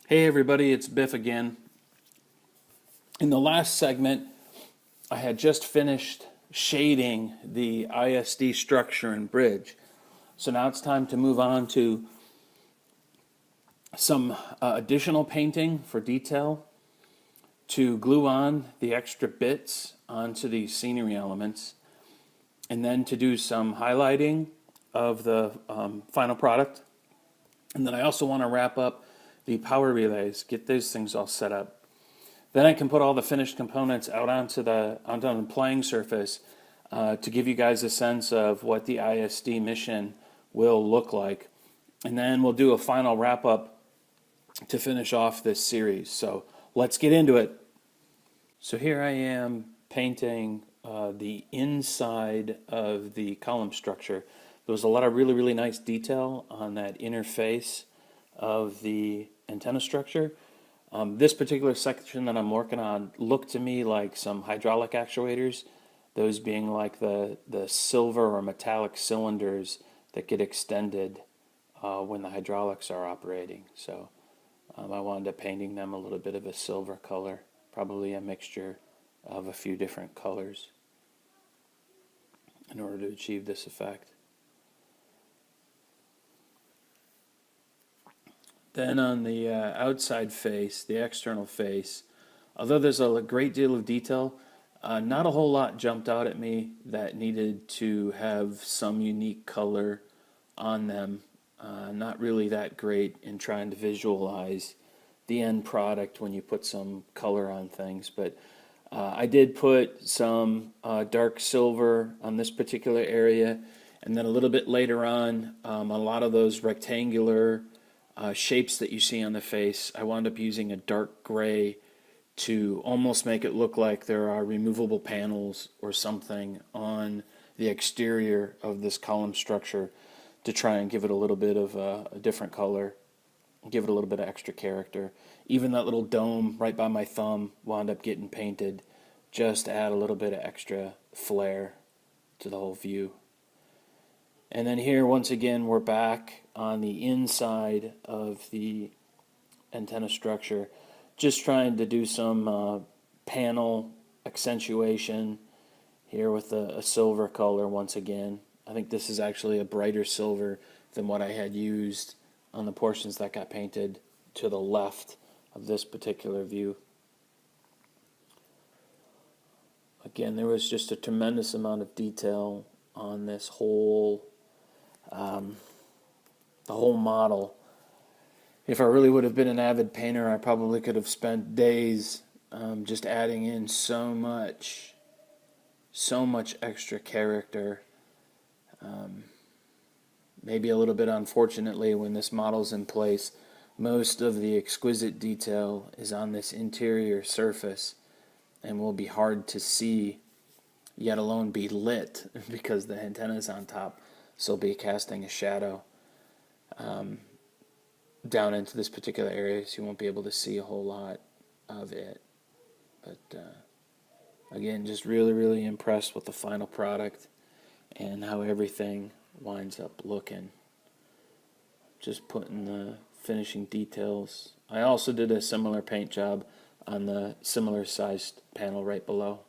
Hey everybody, it's Biff again. In the last segment, I had just finished shading the ISD structure and bridge. So now it's time to move on to some additional painting for detail, to glue on the extra bits onto the scenery elements, and then to do some highlighting of the final product. And then I also want to wrap up the power relays, get these things all set up. Then I can put all the finished components out onto the playing surface to give you guys a sense of what the ISD mission will look like. And then we'll do a final wrap up to finish off this series. So let's get into it. So here I am painting the inside of the column structure. There was a lot of really nice detail on that inner face of the antenna structure. This particular section that I'm working on looked to me like some hydraulic actuators, those being like the silver or metallic cylinders that get extended when the hydraulics are operating. So I wound up painting them a little bit of a silver color, probably a mixture of a few different colors in order to achieve this effect. Then on the outside face, the external face, although there's a great deal of detail, not a whole lot jumped out at me that needed to have some unique color on them. Not really that great in trying to visualize the end product when you put some color on things, but I did put some dark silver on this particular area, and then a little bit later on, a lot of those rectangular shapes that you see on the face, I wound up using a dark gray to almost make it look like there are removable panels or something on the exterior of this column structure to try and give it a little bit of a different color, give it a little bit of extra character. Even that little dome right by my thumb wound up getting painted just to add a little bit of extra flair to the whole view. And then here, once again, we're back on the inside of the antenna structure, just trying to do some panel accentuation here with a silver color once again. I think this is actually a brighter silver than what I had used on the portions that got painted to the left of this particular view. Again, there was just a tremendous amount of detail on this whole the whole model. If I really would have been an avid painter, I probably could have spent days just adding in so much extra character. Maybe a little bit unfortunately, when this model's in place, most of the exquisite detail is on this interior surface and will be hard to see, yet alone be lit, because the antenna's on top. So be casting a shadow down into this particular area, so you won't be able to see a whole lot of it. But again, just really impressed with the final product and how everything winds up looking. Just putting the finishing details. I also did a similar paint job on the similar sized panel right below.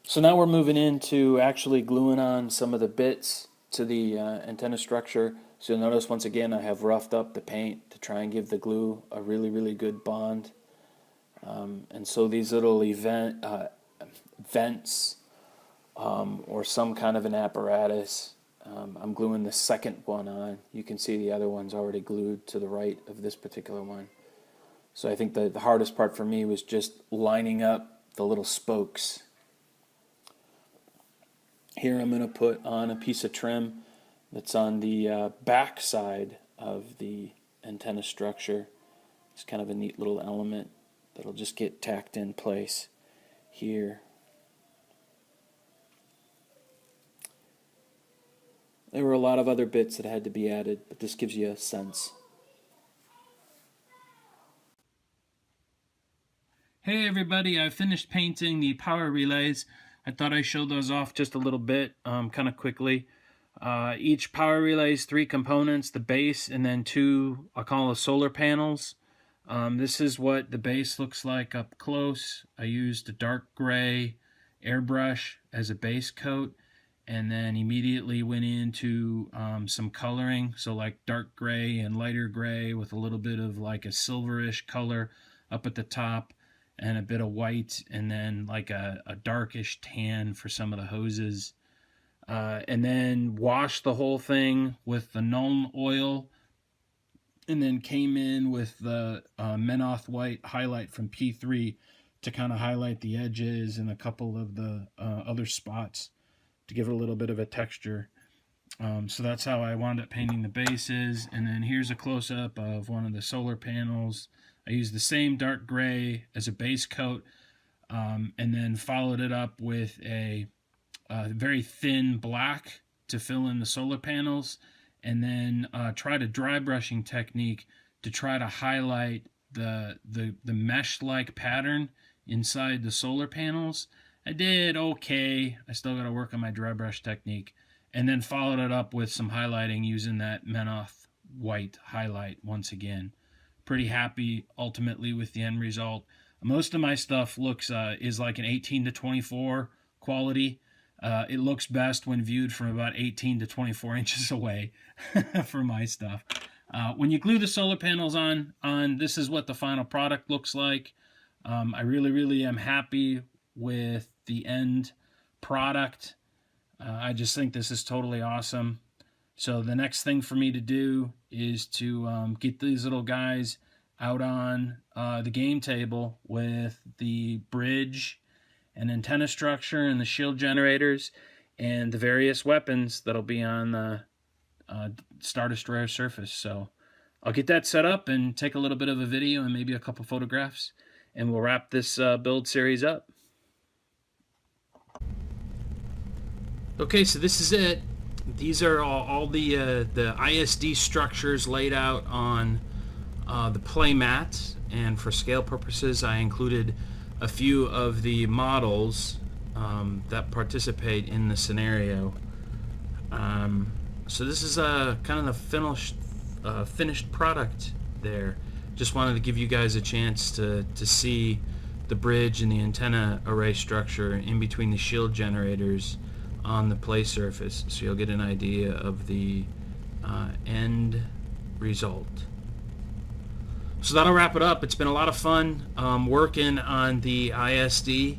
So now we're moving into actually gluing on some of the bits to the antenna structure. So you'll notice once again I have roughed up the paint to try and give the glue a really good bond. And so these little vents or some kind of an apparatus, I'm gluing the second one on. You can see the other one's already glued to the right of this particular one. So I think the hardest part for me was just lining up the little spokes. Here I'm going to put on a piece of trim that's on the back side of the antenna structure. It's kind of a neat little element that'll just get tacked in place here. There were a lot of other bits that had to be added, but this gives you a sense. Hey everybody, I finished painting the power relays. I thought I'd show those off just a little bit, kind of quickly. Each power relay is 3 components, the base and then 2, I'll call it solar panels. This is what the base looks like up close. I used a dark gray airbrush as a base coat, and then immediately went into some coloring, so like dark gray and lighter gray with a little bit of like a silverish color up at the top, and a bit of white, and then like a darkish tan for some of the hoses. And then washed the whole thing with the Nuln oil, and then came in with the Menoth White highlight from P3 to kind of highlight the edges and a couple of the other spots to give it a little bit of a texture. So that's how I wound up painting the bases. And then here's a close-up of one of the solar panels. I used the same dark gray as a base coat, and then followed it up with a very thin black to fill in the solar panels, and then tried a dry brushing technique to try to highlight the mesh-like pattern inside the solar panels. I did okay. I still got to work on my dry brush technique, and then followed it up with some highlighting using that Menoth White highlight once again. Pretty happy ultimately with the end result. Most of my stuff is like an 18 to 24 quality. It looks best when viewed from about 18 to 24 inches away for my stuff. When you glue the solar panels on, this is what the final product looks like. I really am happy with the end product. I just think this is totally awesome. So the next thing for me to do is to get these little guys out on the game table with the bridge and antenna structure and the shield generators and the various weapons that'll be on the Star Destroyer surface. So I'll get that set up and take a little bit of a video and maybe a couple photographs, and we'll wrap this build series up. Okay, so this is it. These are all the ISD structures laid out on the play mat, and for scale purposes I included a few of the models that participate in the scenario. So this is kind of the finished product there. Just wanted to give you guys a chance to see the bridge and the antenna array structure in between the shield generators on the play surface, so you'll get an idea of the end result. So that'll wrap it up. It's been a lot of fun working on the ISD,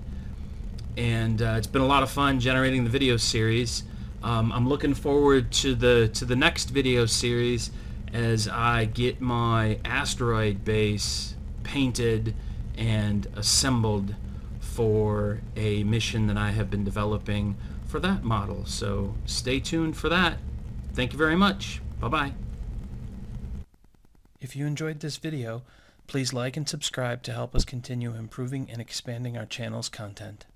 and it's been a lot of fun generating the video series. I'm looking forward to the next video series as I get my asteroid base painted and assembled for a mission that I have been developing for that model. So stay tuned for that. Thank you very much. Bye-bye. If you enjoyed this video, please like and subscribe to help us continue improving and expanding our channel's content.